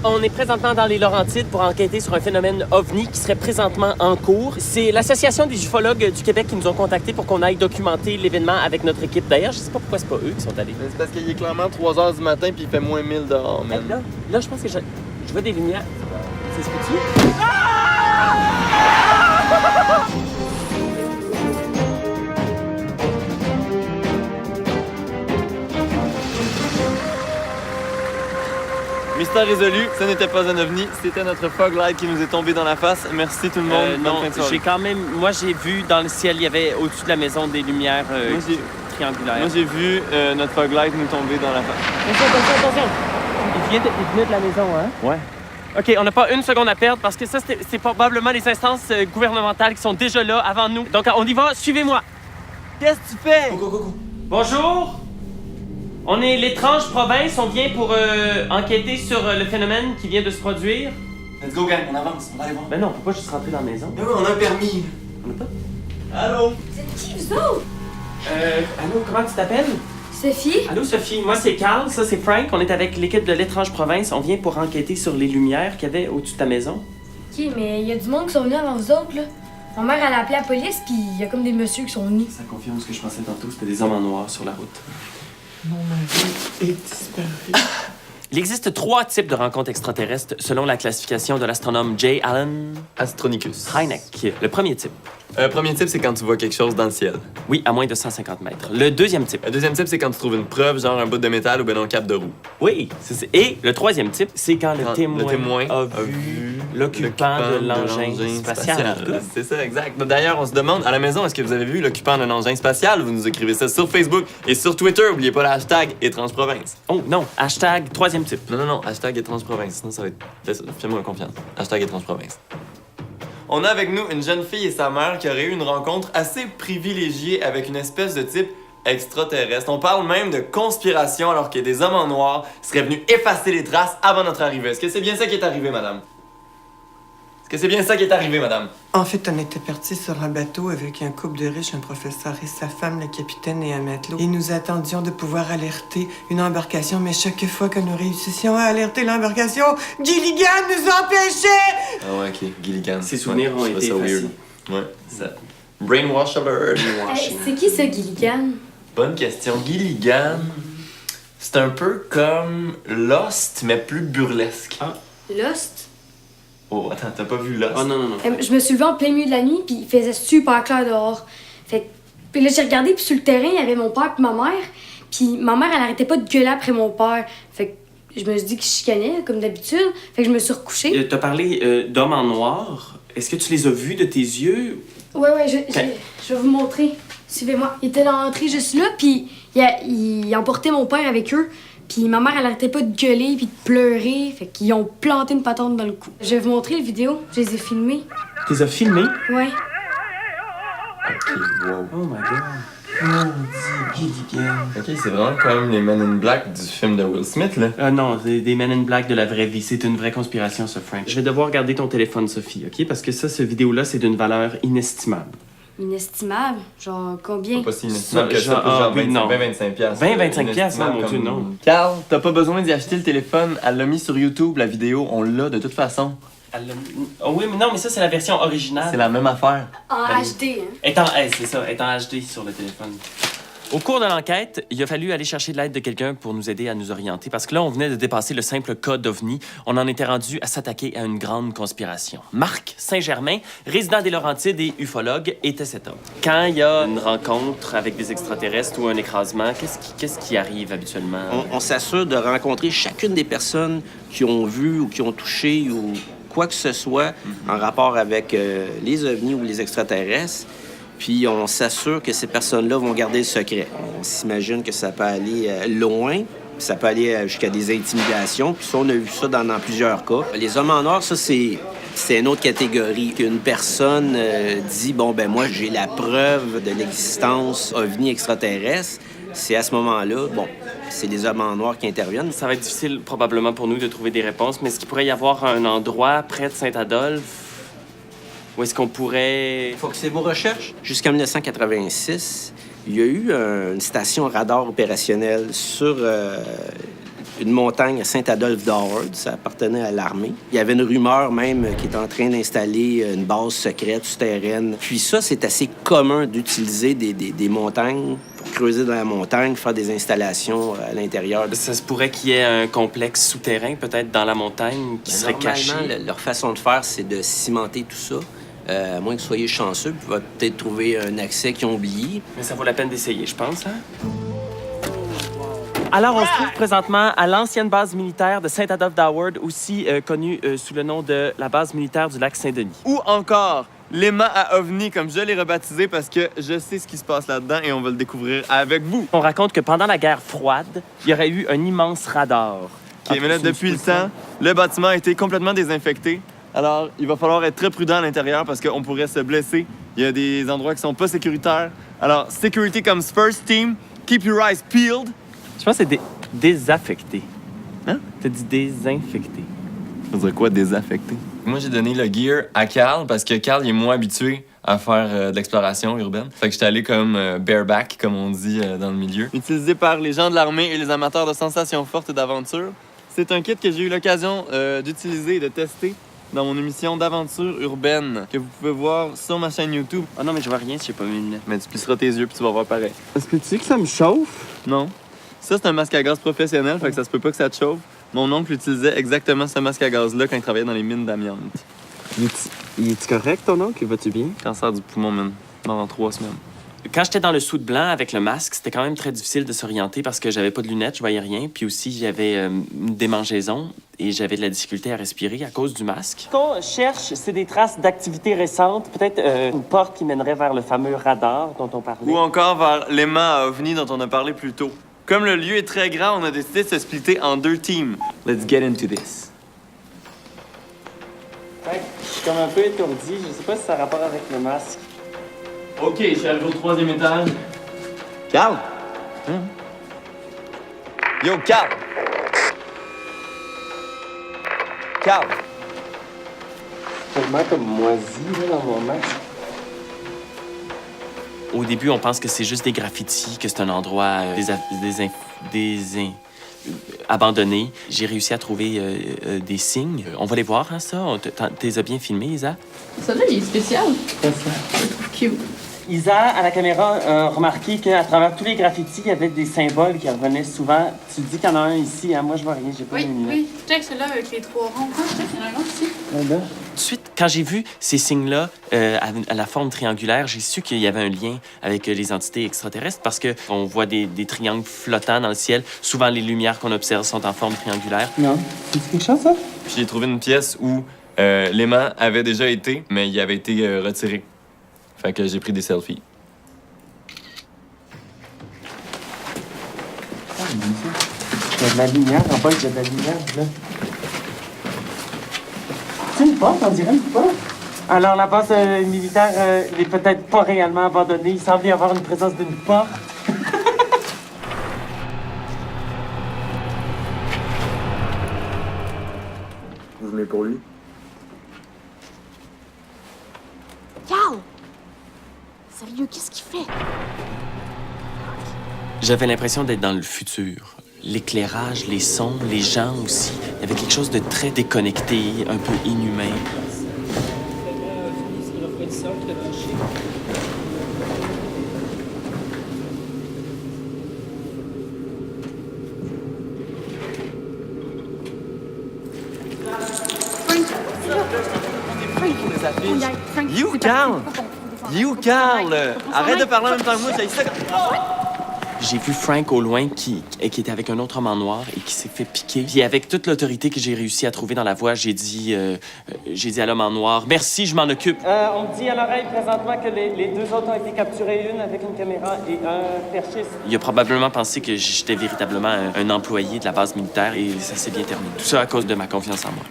On est présentement dans les Laurentides pour enquêter sur un phénomène OVNI qui serait présentement en cours. C'est l'Association des ufologues du Québec qui nous ont contactés pour qu'on aille documenter l'événement avec notre équipe. D'ailleurs, je sais pas pourquoi c'est pas eux qui sont allés. C'est parce qu'il est clairement 3 h du matin puis il fait moins 1000 dehors, man. Là, je pense que je vois des lumières. C'est ce que tu... Mystère résolu, ce n'était pas un ovni, c'était notre fog light qui nous est tombé dans la face. Merci tout le monde. Non, j'ai quand même... Moi, j'ai vu dans le ciel, il y avait au-dessus de la maison des lumières triangulaires. Moi, j'ai vu notre fog light nous tomber dans la face. Attention! Il venait de la maison, hein? Ouais. OK, on n'a pas une seconde à perdre parce que ça, c'est probablement les instances gouvernementales qui sont déjà là avant nous. Donc, on y va. Suivez-moi. Qu'est-ce que tu fais? Go. Bonjour! On est l'étrange province. On vient pour enquêter sur le phénomène qui vient de se produire. Let's go, gang, on avance, on va aller voir. Ben non, on peut pas juste rentrer dans la maison. Mais oui, on a un permis. On n'a pas? Allô? Vous êtes qui, vous autres? Allô, comment tu t'appelles? Sophie? Allô, Sophie. Moi, c'est Carl. Ça, c'est Frank. On est avec l'équipe de l'étrange province. On vient pour enquêter sur les lumières qu'il y avait au-dessus de ta maison. Ok, mais il y a du monde qui sont venus avant vous autres, là. Ma mère, elle a appelé la police, puis il y a comme des messieurs qui sont venus. Ça confirme ce que je pensais tantôt. C'était des hommes en noir sur la route. Mon mari est disparu. Il existe 3 types de rencontres extraterrestres selon la classification de l'astronome J. Allen Astronicus. Hynek. Le premier type. Premier type, c'est quand tu vois quelque chose dans le ciel. Oui, à moins de 150 mètres. Le deuxième type. Le deuxième type, c'est quand tu trouves une preuve, genre un bout de métal ou ben un cap de roue. Oui. Et le troisième type, c'est quand le Quand témoin a vu l'occupant de l'engin spatial. C'est ça, exact. D'ailleurs, on se demande, à la maison, est-ce que vous avez vu l'occupant d'un engin spatial? Vous nous écrivez ça sur Facebook et sur Twitter. N'oubliez pas le hashtag Étrange Province. Oh non, hashtag troisième type. Non, hashtag Étrange Province. Sinon, ça va être... Fais-moi confiance. Hashtag Étrange Province. On a avec nous une jeune fille et sa mère qui auraient eu une rencontre assez privilégiée avec une espèce de type extraterrestre. On parle même de conspiration alors que des hommes en noir seraient venus effacer les traces avant notre arrivée. Est-ce que c'est bien ça qui est arrivé, madame? En fait, on était partis sur un bateau avec un couple de riches, un professeur et sa femme, le capitaine et un matelot. Et nous attendions de pouvoir alerter une embarcation, mais chaque fois que nous réussissions à alerter l'embarcation, Gilligan nous empêchait! Ah ouais, ok. Gilligan. Ses souvenirs ont été effacés. Ouais, ça. Brainwash alert. C'est qui, ça, Gilligan? Bonne question. Gilligan, c'est un peu comme Lost, mais plus burlesque. Lost? Oh, attends, t'as pas vu Lost? Oh non. Je me suis levée en plein milieu de la nuit, puis il faisait super clair dehors. Puis là, j'ai regardé, puis sur le terrain, il y avait mon père puis ma mère. Puis ma mère, elle arrêtait pas de gueuler après mon père. Fait que je me suis dit qu'il chicanait, comme d'habitude. Fait que je me suis recouchée. T'as parlé d'hommes en noir. Est-ce que tu les as vus de tes yeux? Ouais, je vais vous montrer. Suivez-moi. Il était dans l'entrée juste là, puis il emportait mon père avec eux. Puis ma mère, elle arrêtait pas de gueuler puis de pleurer. Fait qu'ils ont planté une patente dans le cou. Je vais vous montrer les vidéos. Je les ai filmées. Tu les as filmés? Ouais. Ok, wow. Oh my god. Mon Dieu, Gilligan. Ok, c'est vraiment comme les Men in Black du film de Will Smith, là. Non, c'est des Men in Black de la vraie vie. C'est une vraie conspiration, ça, Frank. Je vais devoir garder ton téléphone, Sophie, OK? Parce que ça, cette vidéo-là, c'est d'une valeur inestimable. Inestimable. Genre, combien? Pas si inestimable que ça, Genre, genre oui, non. 20-25 piastres. 20-25 piastres, non, mon Dieu, non. Carl, t'as pas besoin d'y acheter le téléphone. Elle l'a mis sur YouTube, la vidéo. On l'a de toute façon. Oh oui, mais non, mais ça, c'est la version originale. C'est la même affaire. En HD, hein? C'est ça, est en HD sur le téléphone. Au cours de l'enquête, il a fallu aller chercher de l'aide de quelqu'un pour nous aider à nous orienter. Parce que là, on venait de dépasser le simple cas d'OVNI. On en était rendu à s'attaquer à une grande conspiration. Marc Saint-Germain, résident des Laurentides et ufologue, était cet homme. Quand il y a une rencontre avec des extraterrestres ou un écrasement, qu'est-ce qui arrive habituellement? On s'assure de rencontrer chacune des personnes qui ont vu ou qui ont touché ou quoi que ce soit en rapport avec les ovnis ou les extraterrestres. Puis on s'assure que ces personnes-là vont garder le secret. On s'imagine que ça peut aller loin, ça peut aller jusqu'à des intimidations. Puis ça, on a vu ça dans plusieurs cas. Les hommes en noir, ça, c'est une autre catégorie. Qu'une personne dit, bon, ben moi, j'ai la preuve de l'existence ovni extraterrestre. C'est à ce moment-là, bon, c'est les hommes en noir qui interviennent. Ça va être difficile probablement pour nous de trouver des réponses, mais est-ce qu'il pourrait y avoir un endroit près de Saint-Adolphe où est-ce qu'on pourrait... Faut que c'est vos recherches. Jusqu'en 1986, il y a eu une station radar opérationnelle sur une montagne à Saint-Adolphe-d'Howard. Ça appartenait à l'armée. Il y avait une rumeur même qui était en train d'installer une base secrète souterraine. Puis ça, c'est assez commun d'utiliser des montagnes pour creuser dans la montagne, faire des installations à l'intérieur. Ça se pourrait qu'il y ait un complexe souterrain, peut-être dans la montagne, qui serait caché. Normalement, leur façon de faire, c'est de cimenter tout ça. À moins que vous soyez chanceux, vous pouvez peut-être trouver un accès qu'ils ont oublié. Mais ça vaut la peine d'essayer, je pense, hein? Alors, on se trouve présentement à l'ancienne base militaire de Saint-Adolphe-d'Howard, aussi connue sous le nom de la base militaire du lac Saint-Denis. Ou encore, l'aimant à OVNI, comme je l'ai rebaptisé parce que je sais ce qui se passe là-dedans et on va le découvrir avec vous. On raconte que pendant la guerre froide, il y aurait eu un immense radar. OK, mais là, depuis le temps, le bâtiment a été complètement désinfecté. Alors, il va falloir être très prudent à l'intérieur parce qu'on pourrait se blesser. Il y a des endroits qui sont pas sécuritaires. Alors, security comes first, team. Keep your eyes peeled. Je pense que c'est désaffecté. Hein? T'as dit désinfecté. Ça veut dire quoi, désaffecté? Moi, j'ai donné le gear à Carl parce que Carl il est moins habitué à faire de l'exploration urbaine. Fait que j'étais allé comme bareback, comme on dit dans le milieu. Utilisé par les gens de l'armée et les amateurs de sensations fortes et d'aventure. C'est un kit que j'ai eu l'occasion d'utiliser et de tester dans mon émission d'aventure urbaine que vous pouvez voir sur ma chaîne YouTube. Ah non, mais je vois rien si j'ai pas mis une. Mais tu plisseras tes yeux puis tu vas voir pareil. Est-ce que tu sais que ça me chauffe? Non. Ça, c'est un masque à gaz professionnel, fait que ça se peut pas que ça te chauffe. Mon oncle utilisait exactement ce masque à gaz-là quand il travaillait dans les mines d'amiante. Il est correct, ton oncle? Va-tu bien? Cancer du poumon, man. Mort en 3 semaines. Quand j'étais dans le soude blanc avec le masque, c'était quand même très difficile de s'orienter parce que j'avais pas de lunettes, je voyais rien. Puis aussi, j'avais une démangeaison et j'avais de la difficulté à respirer à cause du masque. Ce qu'on cherche, c'est des traces d'activité récentes, peut-être une porte qui mènerait vers le fameux radar dont on parlait. Ou encore vers l'aimant à OVNI dont on a parlé plus tôt. Comme le lieu est très grand, on a décidé de se splitter en 2 teams. Let's get into this. Ouais, je suis comme un peu étourdi, je sais pas si ça a rapport avec le masque. OK, je suis arrivé au 3e étage. Carl? Yo, Carl! Carl! Tellement comme moisi là, dans mon masque. Au début, on pense que c'est juste des graffitis, que c'est un endroit abandonné. J'ai réussi à trouver des signes. On va les voir, hein, ça? T'es bien filmé, Isa? Ça là, il est spécial. C'est ça. Cute. Isa, à la caméra, a remarqué qu'à travers tous les graffitis, il y avait des symboles qui revenaient souvent. Tu dis qu'il y en a un ici, hein? Moi, je vois rien, j'ai pas Oui, de lunettes. oui. Check celui-là avec les 3 ronds. Ah, check, il y en a un autre ici. Tout de suite, quand j'ai vu ces signes-là à la forme triangulaire, j'ai su qu'il y avait un lien avec les entités extraterrestres parce qu'on voit des triangles flottants dans le ciel. Souvent, les lumières qu'on observe sont en forme triangulaire. Non. C'est quelque chose, ça? Puis j'ai trouvé une pièce où l'aimant avait déjà été, mais il avait été retiré. Fait que j'ai pris des selfies. Il y a de la lumière, en bas, il y a de la lumière, là. C'est une porte, on dirait une porte. Alors, la base militaire n'est peut-être pas réellement abandonnée. Il semble y avoir une présence d'une porte. Vous venez pour lui? Carl! Sérieux, qu'est-ce qu'il fait? J'avais l'impression d'être dans le futur. L'éclairage, les sons, les gens aussi. Il y avait quelque chose de très déconnecté, un peu inhumain. You, Carl! You, Carl! Arrête de parler en même temps que moi, j'ai ça. J'ai vu Frank au loin qui était avec un autre homme en noir et qui s'est fait piquer. Puis avec toute l'autorité que j'ai réussi à trouver dans la voix, j'ai dit à l'homme en noir, « Merci, je m'en occupe. » On me dit à l'oreille présentement que les 2 autres ont été capturés, une avec une caméra et un perchiste. Il a probablement pensé que j'étais véritablement un employé de la base militaire et ça s'est bien terminé. Tout ça à cause de ma confiance en moi.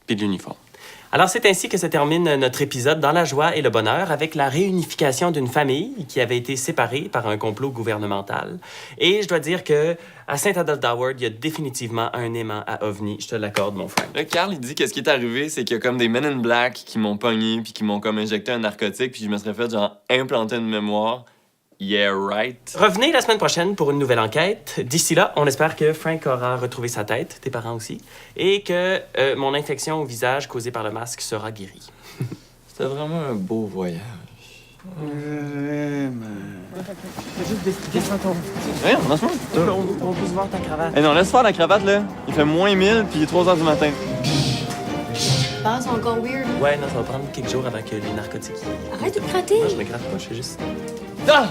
Puis de l'uniforme. Alors, c'est ainsi que se termine notre épisode dans la joie et le bonheur avec la réunification d'une famille qui avait été séparée par un complot gouvernemental. Et je dois dire que à Saint-Adolphe-d'Howard, il y a définitivement un aimant à OVNI. Je te l'accorde, mon frère. Là, Carl, il dit que ce qui est arrivé, c'est qu'il y a comme des Men in Black qui m'ont pogné puis qui m'ont comme injecté un narcotique puis je me serais fait genre implanter une mémoire Yeah, right. Revenez la semaine prochaine pour une nouvelle enquête. D'ici là, on espère que Frank aura retrouvé sa tête, tes parents aussi, et que mon infection au visage causée par le masque sera guérie. C'était vraiment un beau voyage. Hey, lance-moi. On peut se voir ta cravate. Hey, non, laisse faire la cravate, là. Il fait moins 1000, puis il est 3 h du matin. Ah, c'est encore weird. Ouais, non, ça va prendre quelques jours avant que les narcotiques. Arrête de gratter. Moi, je me gratte pas, je fais juste... Ah!